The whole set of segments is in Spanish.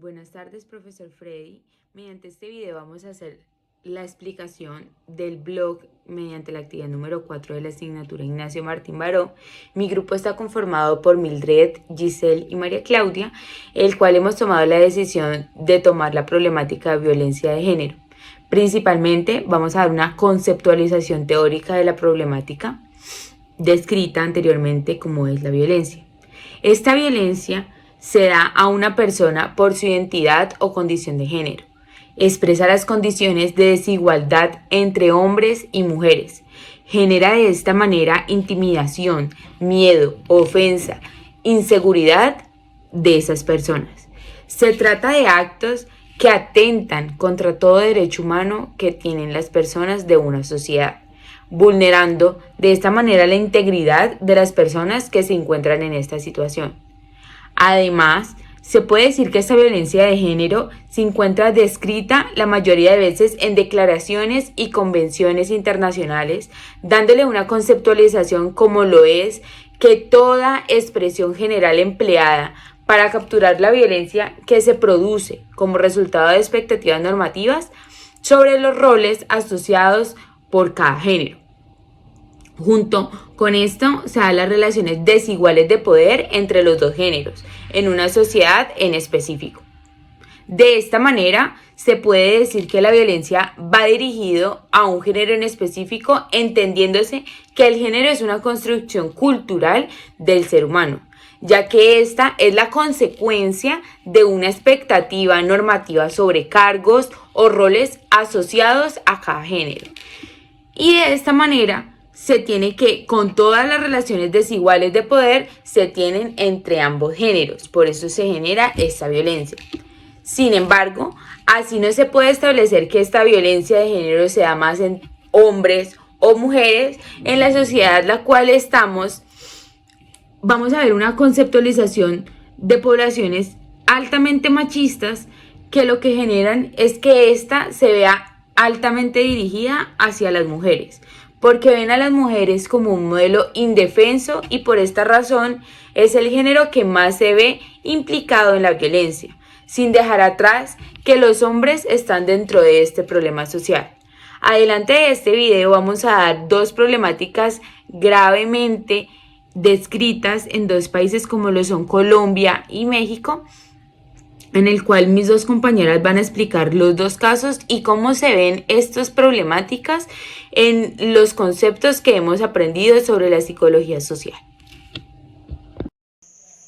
Buenas tardes, profesor Freddy. Mediante este video vamos a hacer la explicación del blog mediante la actividad número 4 de la asignatura Ignacio Martín Baró. Mi grupo está conformado por Mildred, Giselle y María Claudia, el cual hemos tomado la decisión de tomar la problemática de violencia de género. Principalmente vamos a dar una conceptualización teórica de la problemática descrita anteriormente como es la violencia. Esta violencia se da a una persona por su identidad o condición de género. Expresa las condiciones de desigualdad entre hombres y mujeres. Genera de esta manera intimidación, miedo, ofensa, inseguridad de esas personas. Se trata de actos que atentan contra todo derecho humano que tienen las personas de una sociedad, vulnerando de esta manera la integridad de las personas que se encuentran en esta situación. Además, se puede decir que esta violencia de género se encuentra descrita la mayoría de veces en declaraciones y convenciones internacionales, dándole una conceptualización como lo es que toda expresión general empleada para capturar la violencia que se produce como resultado de expectativas normativas sobre los roles asociados por cada género. Junto con esto se dan las relaciones desiguales de poder entre los dos géneros en una sociedad en específico. De esta manera, se puede decir que la violencia va dirigido a un género en específico, entendiéndose que el género es una construcción cultural del ser humano, ya que esta es la consecuencia de una expectativa normativa sobre cargos o roles asociados a cada género. Y de esta manera se tiene que, con todas las relaciones desiguales de poder, se tienen entre ambos géneros. Por eso se genera esta violencia. Sin embargo, así no se puede establecer que esta violencia de género se da más en hombres o mujeres. En la sociedad en la cual estamos, vamos a ver una conceptualización de poblaciones altamente machistas que lo que generan es que ésta se vea altamente dirigida hacia las mujeres, porque ven a las mujeres como un modelo indefenso y por esta razón es el género que más se ve implicado en la violencia, sin dejar atrás que los hombres están dentro de este problema social. Adelante de este video vamos a dar dos problemáticas gravemente descritas en dos países como lo son Colombia y México, en el cual mis dos compañeras van a explicar los dos casos y cómo se ven estas problemáticas en los conceptos que hemos aprendido sobre la psicología social.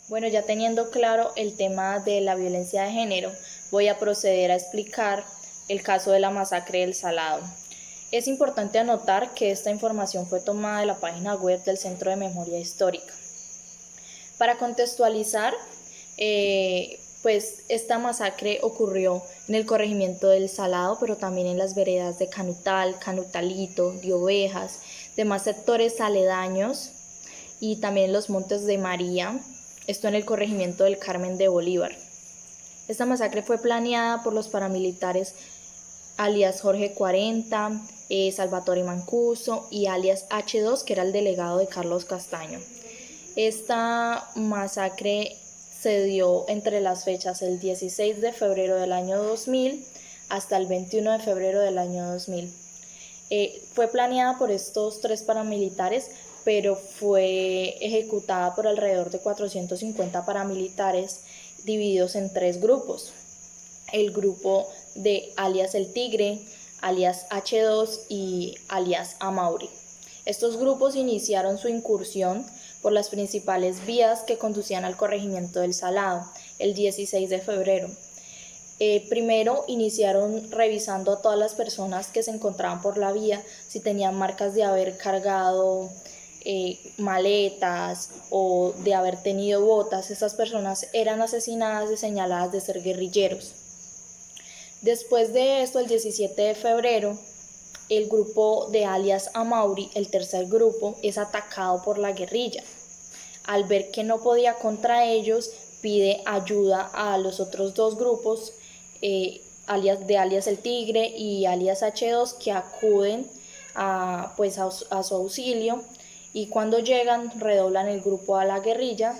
Bueno, ya teniendo claro el tema de la violencia de género, voy a proceder a explicar el caso de la masacre del Salado. Es importante anotar que esta información fue tomada de la página web del Centro de Memoria Histórica. Para contextualizar, pues esta masacre ocurrió en el corregimiento del Salado, pero también en las veredas de Canutal, Canutalito, de Ovejas, demás sectores aledaños y también en los Montes de María, esto en el corregimiento del Carmen de Bolívar. Esta masacre fue planeada por los paramilitares alias Jorge 40, Salvatore Mancuso y alias H2, que era el delegado de Carlos Castaño. Esta masacre se dio entre las fechas el 16 de febrero del año 2000 hasta el 21 de febrero del año 2000. Fue planeada por estos tres paramilitares, pero fue ejecutada por alrededor de 450 paramilitares divididos en tres grupos. El grupo de alias El Tigre, alias H2 y alias Amauri. Estos grupos iniciaron su incursión por las principales vías que conducían al corregimiento del Salado el 16 de febrero. Primero iniciaron revisando a todas las personas que se encontraban por la vía si tenían marcas de haber cargado maletas o de haber tenido botas. Estas personas eran asesinadas y señaladas de ser guerrilleros. Después de esto, el 17 de febrero, el grupo de alias Amauri, el tercer grupo, es atacado por la guerrilla. Al ver que no podía contra ellos, pide ayuda a los otros dos grupos, alias El Tigre y alias H2, que acuden a su auxilio, y cuando llegan redoblan el grupo a la guerrilla,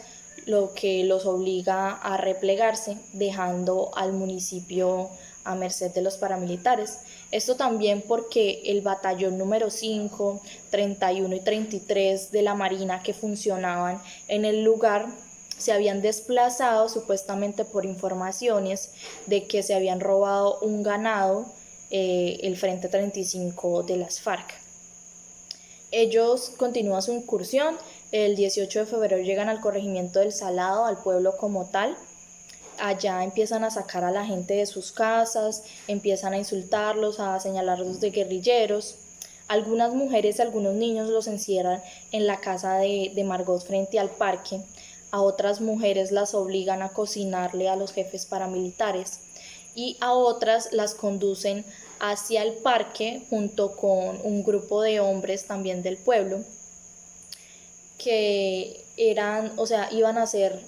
lo que los obliga a replegarse, dejando al municipio a merced de los paramilitares. Esto también porque el batallón número 5, 31 y 33 de la Marina que funcionaban en el lugar se habían desplazado supuestamente por informaciones de que se habían robado un ganado, el Frente 35 de las FARC. Ellos continúan su incursión. El 18 de febrero llegan al corregimiento del Salado, al pueblo como tal. Allá empiezan a sacar a la gente de sus casas, empiezan a insultarlos, a señalarlos de guerrilleros. Algunas mujeres y algunos niños los encierran en la casa de Margot frente al parque. A otras mujeres las obligan a cocinarle a los jefes paramilitares y a otras las conducen hacia el parque junto con un grupo de hombres también del pueblo que iban a ser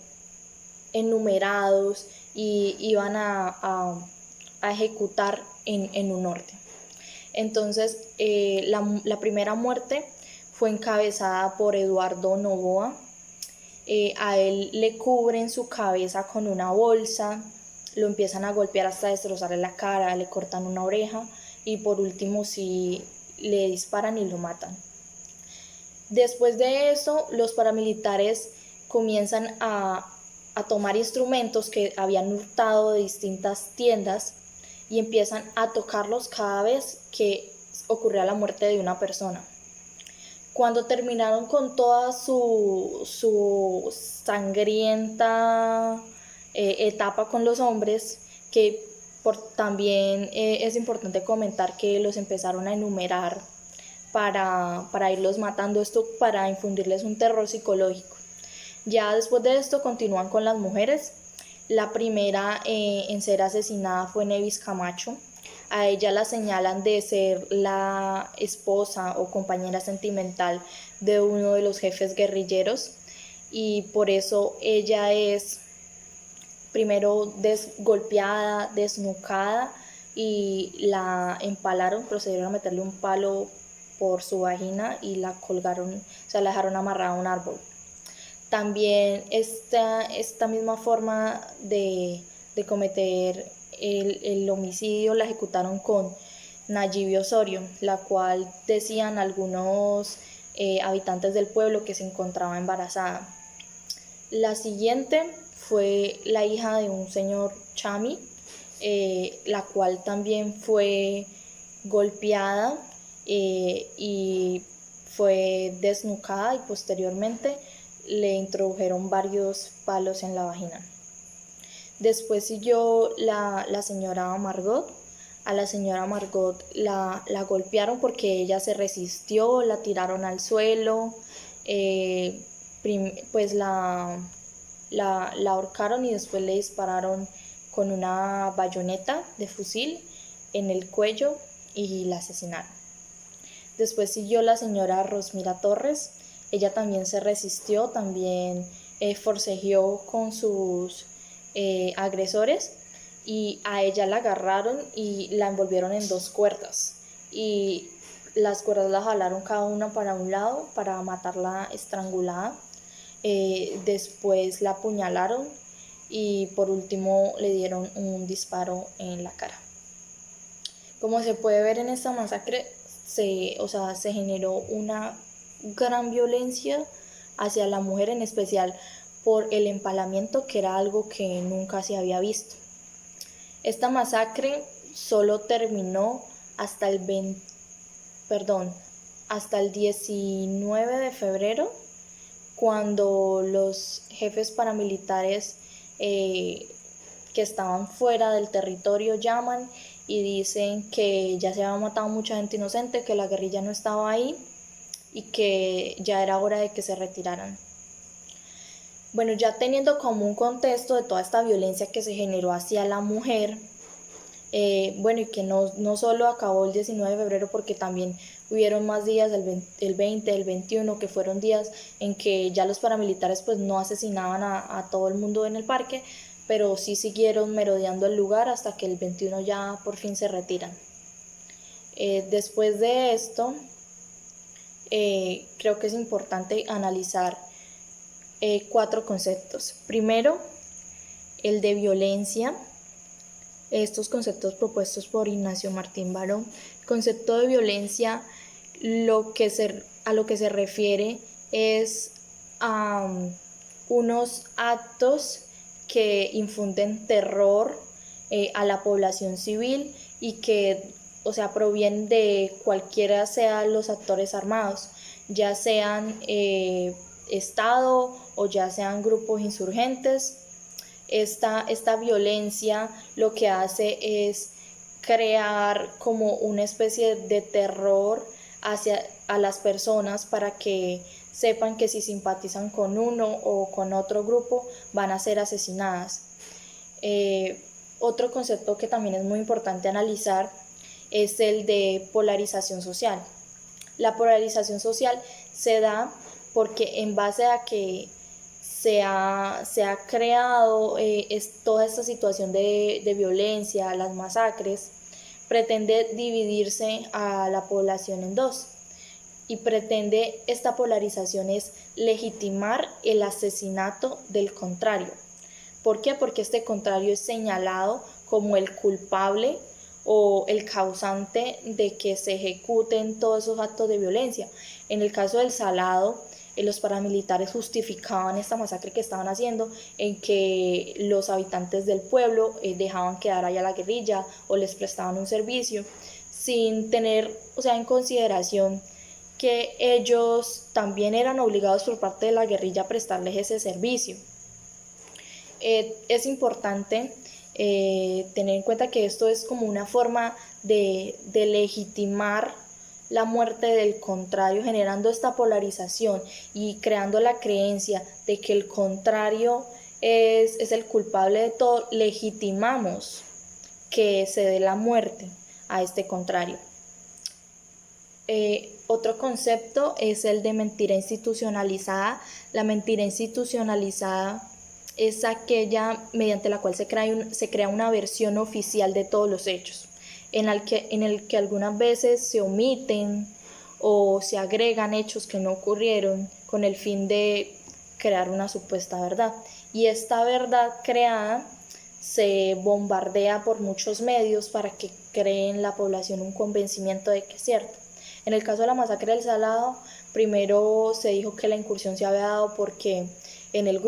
enumerados y iban a ejecutar en un orden. Entonces, la primera muerte fue encabezada por Eduardo Novoa. A él le cubren su cabeza con una bolsa, lo empiezan a golpear hasta destrozarle la cara, le cortan una oreja y por último sí le disparan y lo matan. Después de eso, los paramilitares comienzan a tomar instrumentos que habían hurtado de distintas tiendas y empiezan a tocarlos cada vez que ocurría la muerte de una persona. Cuando terminaron con toda su sangrienta etapa con los hombres, que también es importante comentar que los empezaron a enumerar para irlos matando, esto para infundirles un terror psicológico. Ya después de esto continúan con las mujeres. La primera en ser asesinada fue Nevis Camacho. A ella la señalan de ser la esposa o compañera sentimental de uno de los jefes guerrilleros y por eso ella es primero golpeada, desnucada y la empalaron, procedieron a meterle un palo por su vagina y la colgaron, o sea, la dejaron amarrada a un árbol. También esta misma forma de cometer el homicidio la ejecutaron con Nayibi Osorio, la cual decían algunos habitantes del pueblo que se encontraba embarazada. La siguiente fue la hija de un señor Chami, la cual también fue golpeada y fue desnucada y posteriormente le introdujeron varios palos en la vagina. Después siguió la señora Margot. A la señora Margot la golpearon porque ella se resistió, la tiraron al suelo, pues la ahorcaron y después le dispararon con una bayoneta de fusil en el cuello y la asesinaron. Después siguió la señora Rosmira Torres. Ella también se resistió, también forcejeó con sus agresores y a ella la agarraron y la envolvieron en 2 cuerdas y las cuerdas la jalaron cada una para un lado para matarla estrangulada. Después la apuñalaron y por último le dieron un disparo en la cara. Como se puede ver en esta masacre, se generó una gran violencia hacia la mujer, en especial por el empalamiento, que era algo que nunca se había visto. Esta masacre solo terminó hasta el 19 de febrero, cuando los jefes paramilitares que estaban fuera del territorio llaman y dicen que ya se había matado mucha gente inocente, que la guerrilla no estaba ahí y que ya era hora de que se retiraran. Bueno, ya teniendo como un contexto de toda esta violencia que se generó hacia la mujer, y que no solo acabó el 19 de febrero, porque también hubieron más días, el 20, el 21, que fueron días en que ya los paramilitares pues no asesinaban a todo el mundo en el parque, pero sí siguieron merodeando el lugar hasta que el 21 ya por fin se retiran. Después de esto, creo que es importante analizar 4 conceptos. Primero, el de violencia. Estos conceptos propuestos por Ignacio Martín Baró. El concepto de violencia a lo que se refiere es a unos actos que infunden terror a la población civil y que, provienen de cualquiera sean los actores armados, ya sean Estado o ya sean grupos insurgentes. Esta violencia lo que hace es crear como una especie de terror hacia a las personas para que sepan que si simpatizan con uno o con otro grupo van a ser asesinadas. Otro concepto que también es muy importante analizar es el de polarización social. La polarización social se da porque en base a que se ha creado toda esta situación de violencia, las masacres, pretende dividirse a la población en dos. Y pretende esta polarización es legitimar el asesinato del contrario. ¿Por qué? Porque este contrario es señalado como el culpable o el causante de que se ejecuten todos esos actos de violencia. En el caso del Salado, los paramilitares justificaban esta masacre que estaban haciendo en que los habitantes del pueblo dejaban quedar allá la guerrilla o les prestaban un servicio sin tener, en consideración que ellos también eran obligados por parte de la guerrilla a prestarles ese servicio. Es importante tener en cuenta que esto es como una forma de legitimar la muerte del contrario, generando esta polarización y creando la creencia de que el contrario es el culpable de todo. Legitimamos que se dé la muerte a este contrario. Otro concepto es el de mentira institucionalizada. La mentira institucionalizada es aquella mediante la cual se crea una versión oficial de todos los hechos, en el que algunas veces se omiten o se agregan hechos que no ocurrieron con el fin de crear una supuesta verdad. Y esta verdad creada se bombardea por muchos medios para que cree en la población un convencimiento de que es cierto. En el caso de la masacre del Salado, primero se dijo que la incursión se había dado porque en el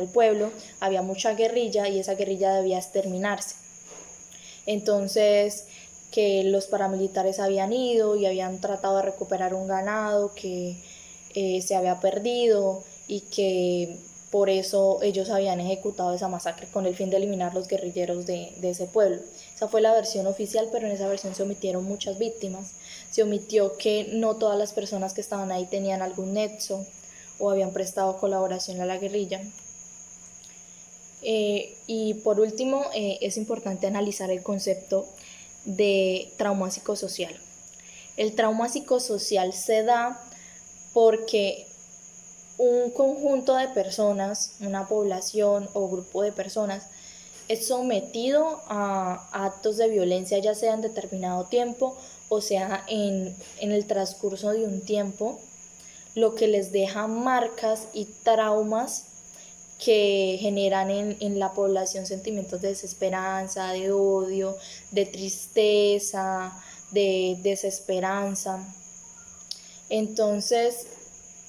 pueblo había mucha guerrilla y esa guerrilla debía exterminarse. Entonces, que los paramilitares habían ido y habían tratado de recuperar un ganado que se había perdido y que por eso ellos habían ejecutado esa masacre con el fin de eliminar los guerrilleros de ese pueblo. Esa fue la versión oficial, pero en esa versión se omitieron muchas víctimas. Se omitió que no todas las personas que estaban ahí tenían algún nexo o habían prestado colaboración a la guerrilla. Y por último, es importante analizar el concepto de trauma psicosocial. El trauma psicosocial se da porque un conjunto de personas, una población o grupo de personas, es sometido a actos de violencia, ya sea en determinado tiempo o sea en el transcurso de un tiempo, lo que les deja marcas y traumas que generan en la población sentimientos de desesperanza, de odio, de tristeza, de desesperanza. Entonces,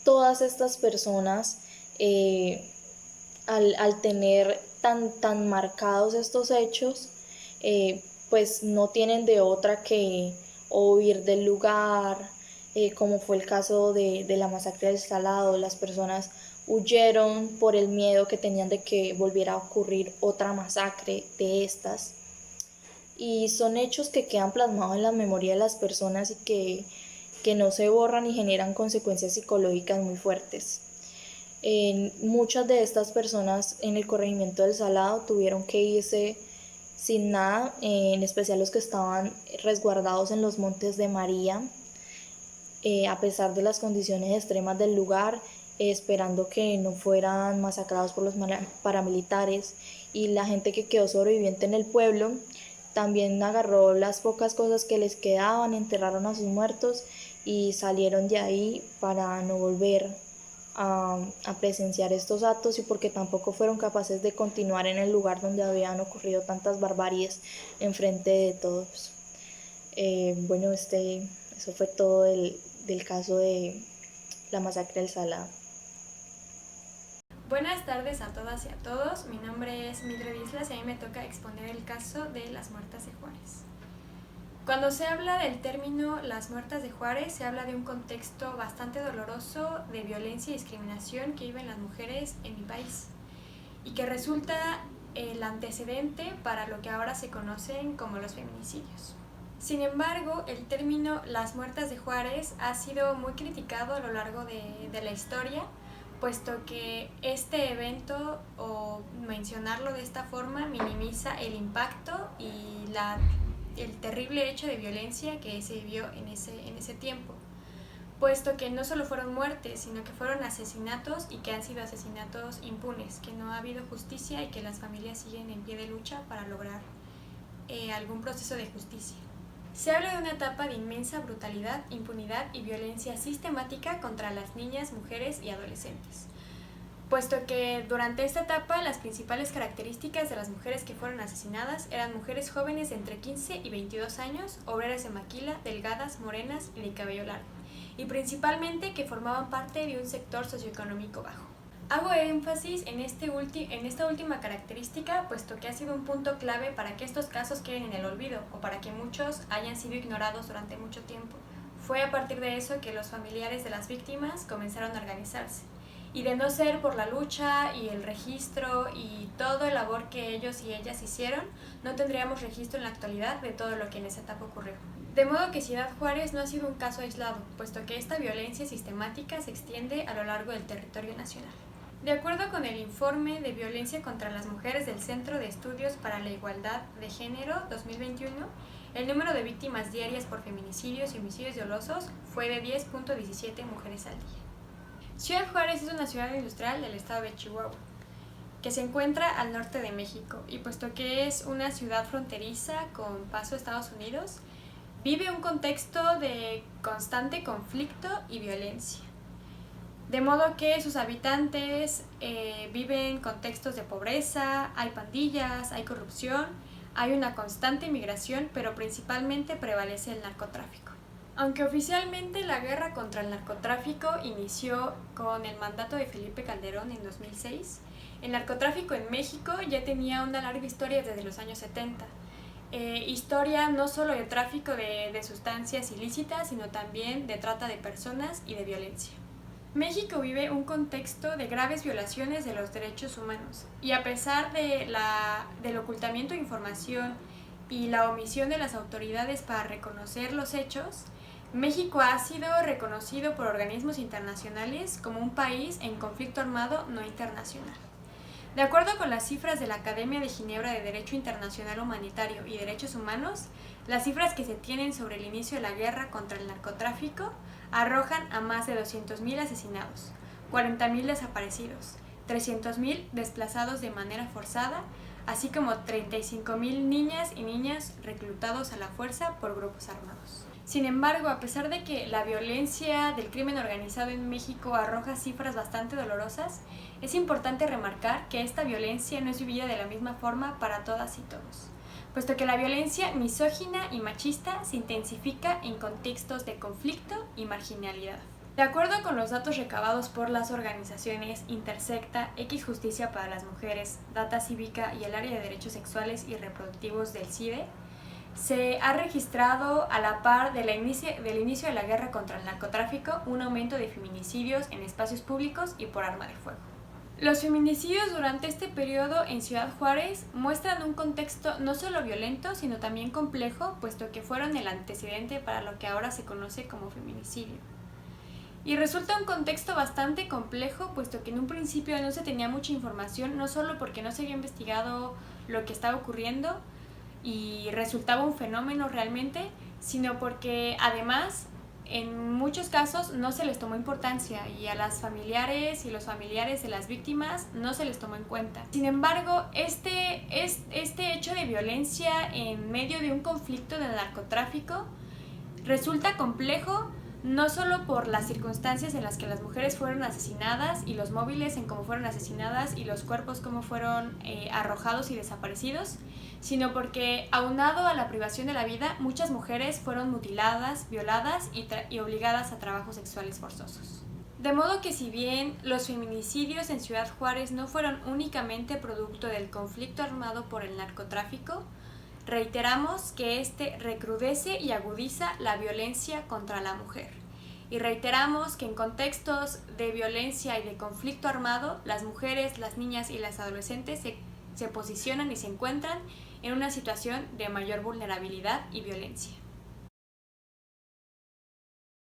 todas estas personas, al tener tan marcados estos hechos, pues no tienen de otra que o huir del lugar, como fue el caso de la masacre del Salado. Las personas huyeron por el miedo que tenían de que volviera a ocurrir otra masacre de estas. Y son hechos que quedan plasmados en la memoria de las personas y que no se borran y generan consecuencias psicológicas muy fuertes. Muchas de estas personas en el corregimiento del Salado tuvieron que irse sin nada, en especial los que estaban resguardados en los Montes de María, a pesar de las condiciones extremas del lugar, esperando que no fueran masacrados por los paramilitares. Y la gente que quedó sobreviviente en el pueblo también agarró las pocas cosas que les quedaban, enterraron a sus muertos y salieron de ahí para no volver a presenciar estos actos y porque tampoco fueron capaces de continuar en el lugar donde habían ocurrido tantas barbaries enfrente de todos. Bueno, eso fue todo del caso de la masacre del Salado. Buenas tardes a todas y a todos, mi nombre es Mildred Islas y a mí me toca exponer el caso de las muertas de Juárez. Cuando se habla del término las muertas de Juárez, se habla de un contexto bastante doloroso de violencia y discriminación que viven las mujeres en mi país y que resulta el antecedente para lo que ahora se conocen como los feminicidios. Sin embargo, el término las muertas de Juárez ha sido muy criticado a lo largo de la historia, puesto que este evento, o mencionarlo de esta forma, minimiza el impacto y el terrible hecho de violencia que se vivió en ese tiempo, puesto que no solo fueron muertes, sino que fueron asesinatos y que han sido asesinatos impunes, que no ha habido justicia y que las familias siguen en pie de lucha para lograr algún proceso de justicia. Se habla de una etapa de inmensa brutalidad, impunidad y violencia sistemática contra las niñas, mujeres y adolescentes, puesto que durante esta etapa las principales características de las mujeres que fueron asesinadas eran mujeres jóvenes de entre 15 y 22 años, obreras de maquila, delgadas, morenas y de cabello largo, y principalmente que formaban parte de un sector socioeconómico bajo. Hago énfasis en esta última característica, puesto que ha sido un punto clave para que estos casos queden en el olvido o para que muchos hayan sido ignorados durante mucho tiempo. Fue a partir de eso que los familiares de las víctimas comenzaron a organizarse. Y de no ser por la lucha y el registro y todo el labor que ellos y ellas hicieron, no tendríamos registro en la actualidad de todo lo que en esa etapa ocurrió. De modo que Ciudad Juárez no ha sido un caso aislado, puesto que esta violencia sistemática se extiende a lo largo del territorio nacional. De acuerdo con el informe de violencia contra las mujeres del Centro de Estudios para la Igualdad de Género 2021, el número de víctimas diarias por feminicidios y homicidios dolosos fue de 10.17 mujeres al día. Ciudad Juárez es una ciudad industrial del estado de Chihuahua, que se encuentra al norte de México, y puesto que es una ciudad fronteriza con paso a Estados Unidos, vive un contexto de constante conflicto y violencia. De modo que sus habitantes viven contextos de pobreza, hay pandillas, hay corrupción, hay una constante migración, pero principalmente prevalece el narcotráfico. Aunque oficialmente la guerra contra el narcotráfico inició con el mandato de Felipe Calderón en 2006, el narcotráfico en México ya tenía una larga historia desde los años 70. Historia no solo de tráfico de sustancias ilícitas, sino también de trata de personas y de violencia. México vive un contexto de graves violaciones de los derechos humanos, y a pesar del ocultamiento de información y la omisión de las autoridades para reconocer los hechos, México ha sido reconocido por organismos internacionales como un país en conflicto armado no internacional. De acuerdo con las cifras de la Academia de Ginebra de Derecho Internacional Humanitario y Derechos Humanos, las cifras que se tienen sobre el inicio de la guerra contra el narcotráfico arrojan a más de 200.000 asesinados, 40.000 desaparecidos, 300.000 desplazados de manera forzada, así como 35.000 niñas y niños reclutados a la fuerza por grupos armados. Sin embargo, a pesar de que la violencia del crimen organizado en México arroja cifras bastante dolorosas, es importante remarcar que esta violencia no es vivida de la misma forma para todas y todos, puesto que la violencia misógina y machista se intensifica en contextos de conflicto y marginalidad. De acuerdo con los datos recabados por las organizaciones Intersecta, X Justicia para las Mujeres, Data Cívica y el Área de Derechos Sexuales y Reproductivos del CIDE, se ha registrado a la par del inicio de la guerra contra el narcotráfico un aumento de feminicidios en espacios públicos y por arma de fuego. Los feminicidios durante este periodo en Ciudad Juárez muestran un contexto no solo violento, sino también complejo, puesto que fueron el antecedente para lo que ahora se conoce como feminicidio. Y resulta un contexto bastante complejo, puesto que en un principio no se tenía mucha información, no solo porque no se había investigado lo que estaba ocurriendo y resultaba un fenómeno realmente, sino porque además en muchos casos no se les tomó importancia y a las familiares y los familiares de las víctimas no se les tomó en cuenta. Sin embargo, este hecho de violencia en medio de un conflicto de narcotráfico resulta complejo, no solo por las circunstancias en las que las mujeres fueron asesinadas y los móviles en cómo fueron asesinadas y los cuerpos cómo fueron arrojados y desaparecidos, sino porque aunado a la privación de la vida, muchas mujeres fueron mutiladas, violadas y obligadas a trabajos sexuales forzosos. De modo que si bien los feminicidios en Ciudad Juárez no fueron únicamente producto del conflicto armado por el narcotráfico, reiteramos que este recrudece y agudiza la violencia contra la mujer. Y reiteramos que en contextos de violencia y de conflicto armado, las mujeres, las niñas y las adolescentes se posicionan y se encuentran en una situación de mayor vulnerabilidad y violencia.